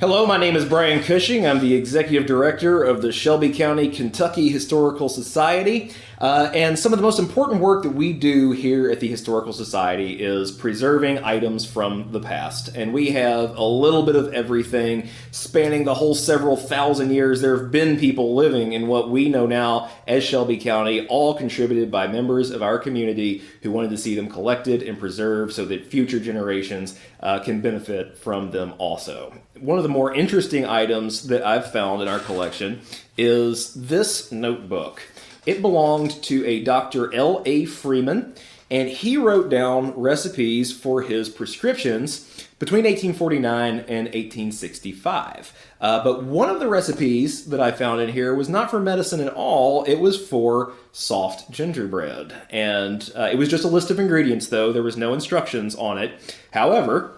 Hello, my name is Brian Cushing. I'm the Executive Director of the Shelby County, Kentucky Historical Society. And some of the most important work that we do here at the Historical Society is preserving items from the past. And we have a little bit of everything spanning the whole several thousand years. There have been people living in what we know now as Shelby County, all contributed by members of our community who wanted to see them collected and preserved so that future generations can benefit from them also. One of the more interesting items that I've found in our collection is this notebook. It belonged to a Dr. L.A. Freeman, and he wrote down recipes for his prescriptions between 1849 and 1865. But one of the recipes that I found in here was not for medicine at all. It was for soft gingerbread. And it was just a list of ingredients, though. There was no instructions on it. However,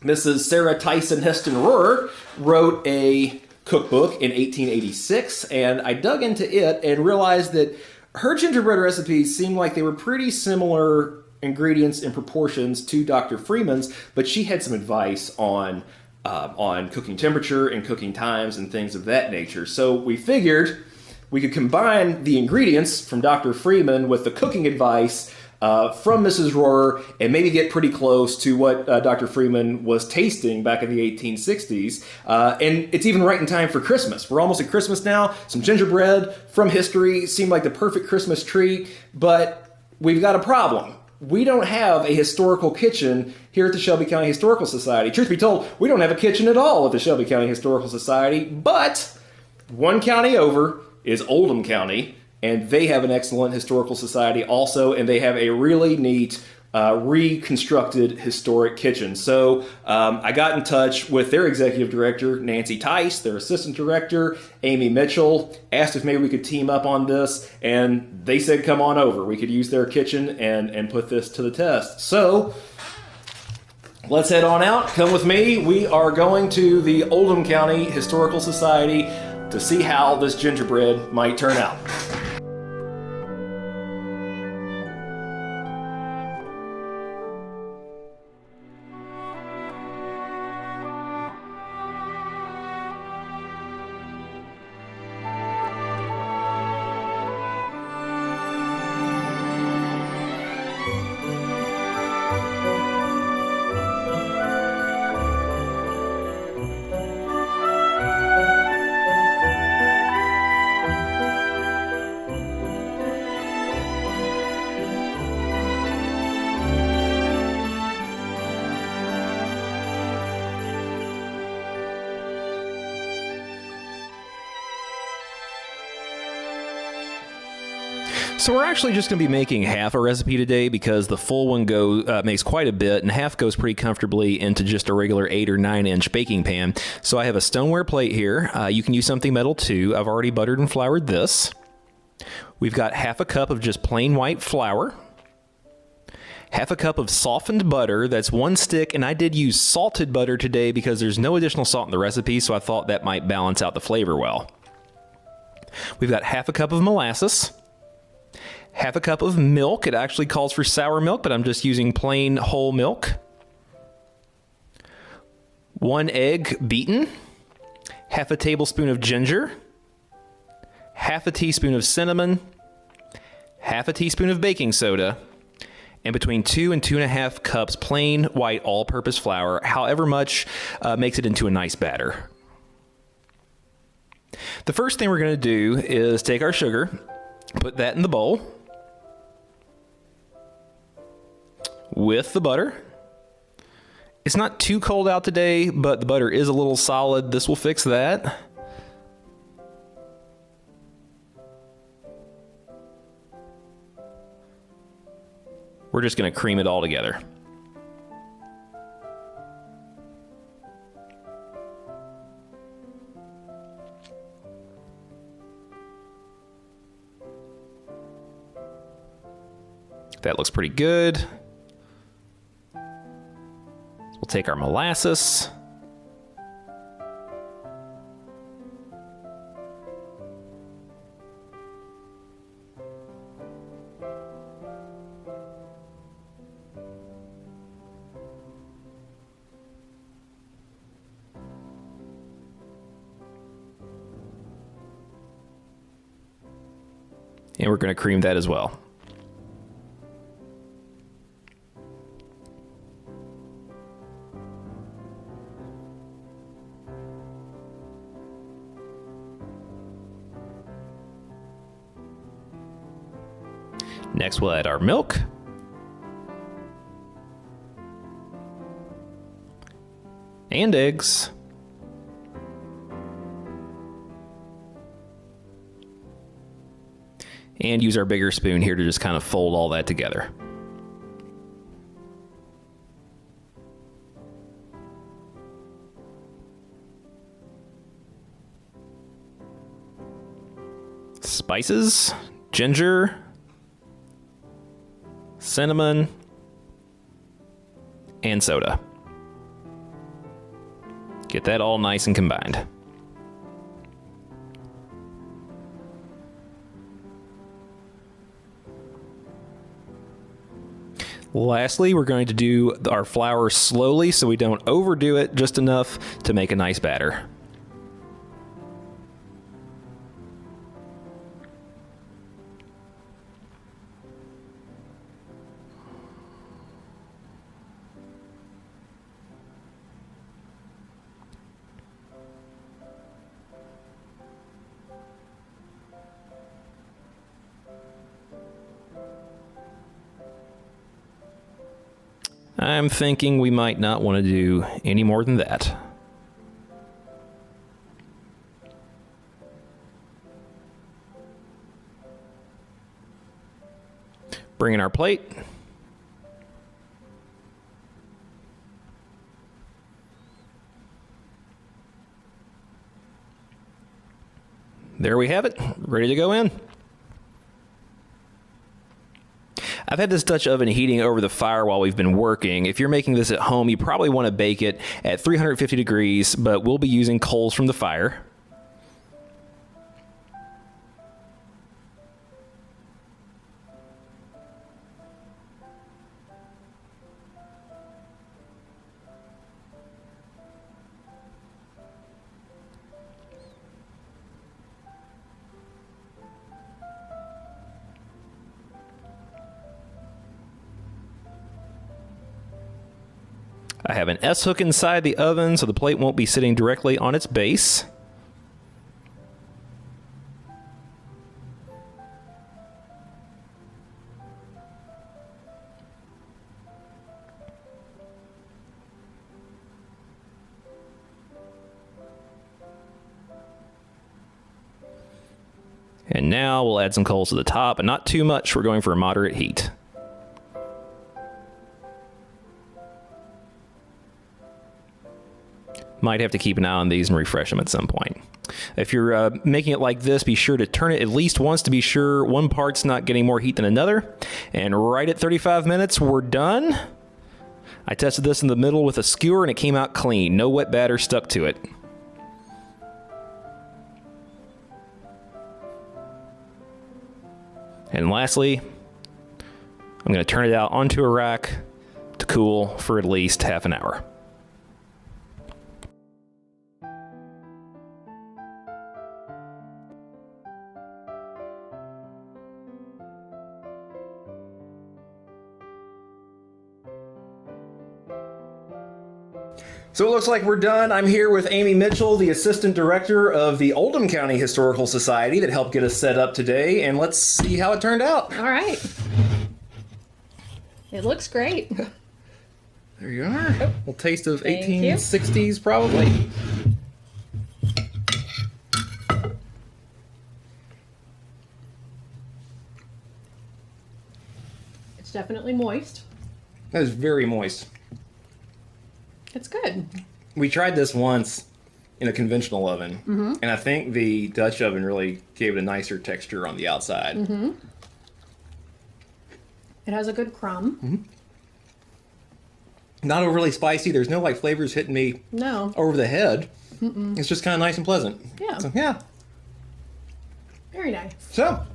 Mrs. Sarah Tyson Heston Rohrer wrote a cookbook in 1886, and I dug into it and realized that her gingerbread recipes seemed like they were pretty similar ingredients and proportions to Dr. Freeman's, but she had some advice on cooking temperature and cooking times and things of that nature. So we figured we could combine the ingredients from Dr. Freeman with the cooking advice from Mrs. Rohrer and maybe get pretty close to what Dr. Freeman was tasting back in the 1860s. And it's even right in time for Christmas. We're almost at Christmas now. Some gingerbread from history seemed like the perfect Christmas treat, but we've got a problem. We don't have a historical kitchen here at the Shelby County Historical Society. Truth be told, we don't have a kitchen at all at the Shelby County Historical Society, but one county over is Oldham County, and they have an excellent historical society also, and they have a really neat reconstructed historic kitchen. So I got in touch with their executive director, Nancy Tice, their assistant director, Amy Mitchell, asked if maybe we could team up on this, and they said come on over. We could use their kitchen and put this to the test. So let's head on out. Come with me. We are going to the Oldham County Historical Society to see how this gingerbread might turn out. So we're actually just going to be making half a recipe today because the full one makes quite a bit, and half goes pretty comfortably into just a regular 8 or 9 inch baking pan. So I have a stoneware plate here. You can use something metal too. I've already buttered and floured this. We've got half a cup of just plain white flour. Half a cup of softened butter, that's 1 stick, and I did use salted butter today because there's no additional salt in the recipe, so I thought that might balance out the flavor well. We've got half a cup of molasses. Half a cup of milk. It actually calls for sour milk, but I'm just using plain whole milk. 1 egg beaten. Half a tablespoon of ginger. Half a teaspoon of cinnamon. Half a teaspoon of baking soda. And between 2 and 2.5 cups plain white all-purpose flour, however much makes it into a nice batter. The first thing we're going to do is take our sugar, put that in the bowl with the butter. It's not too cold out today, but the butter is a little solid. This will fix that. We're just going to cream it all together. That looks pretty good. We'll take our molasses. And we're going to cream that as well. Next, we'll add our milk. And eggs. And use our bigger spoon here to just kind of fold all that together. Spices, ginger, cinnamon, and soda. Get that all nice and combined. Lastly, we're going to do our flour slowly so we don't overdo it, just enough to make a nice batter. I'm thinking we might not want to do any more than that. Bring in our plate. There we have it, ready to go in. I've had this Dutch oven heating over the fire while we've been working. If you're making this at home, you probably want to bake it at 350 degrees, but we'll be using coals from the fire. I have an S-hook inside the oven so the plate won't be sitting directly on its base. And now we'll add some coals to the top, but not too much. We're going for a moderate heat. Might have to keep an eye on these and refresh them at some point. If you're making it like this, be sure to turn it at least once to be sure one part's not getting more heat than another. And right at 35 minutes, we're done. I tested this in the middle with a skewer and it came out clean. No wet batter stuck to it. And lastly, I'm going to turn it out onto a rack to cool for at least half an hour. So it looks like we're done. I'm here with Amy Mitchell, the Assistant Director of the Oldham County Historical Society that helped get us set up today, and let's see how it turned out. All right. It looks great. There you are. A little taste of Thank 1860s probably. It's definitely moist. That is very moist. It's good. We tried this once in a conventional oven, and I think the Dutch oven really gave it a nicer texture on the outside. It has a good crumb. Not overly spicy. There's no like flavors hitting me No. over the head. It's just kind of nice and pleasant. Yeah. So, yeah. Very nice. So,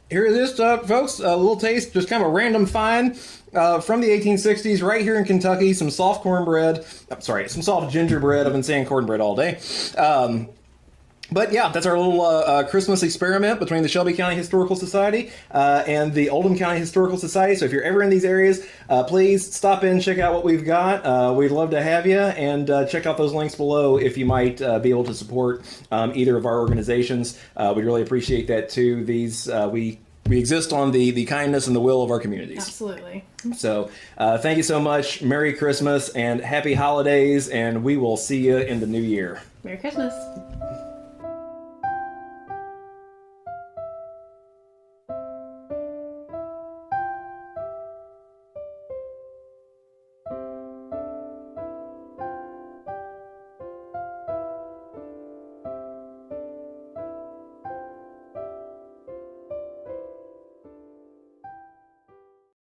here it is, folks. A little taste, just kind of a random find from the 1860s right here in Kentucky. Some soft cornbread. Some soft gingerbread. I've been saying cornbread all day. But yeah, that's our little Christmas experiment between the Shelby County Historical Society and the Oldham County Historical Society. So if you're ever in these areas, please stop in, check out what we've got. We'd love to have you, and check out those links below if you might be able to support either of our organizations. We'd really appreciate that too. We exist on the kindness and the will of our communities. Absolutely. So thank you so much. Merry Christmas and happy holidays, and we will see you in the new year. Merry Christmas.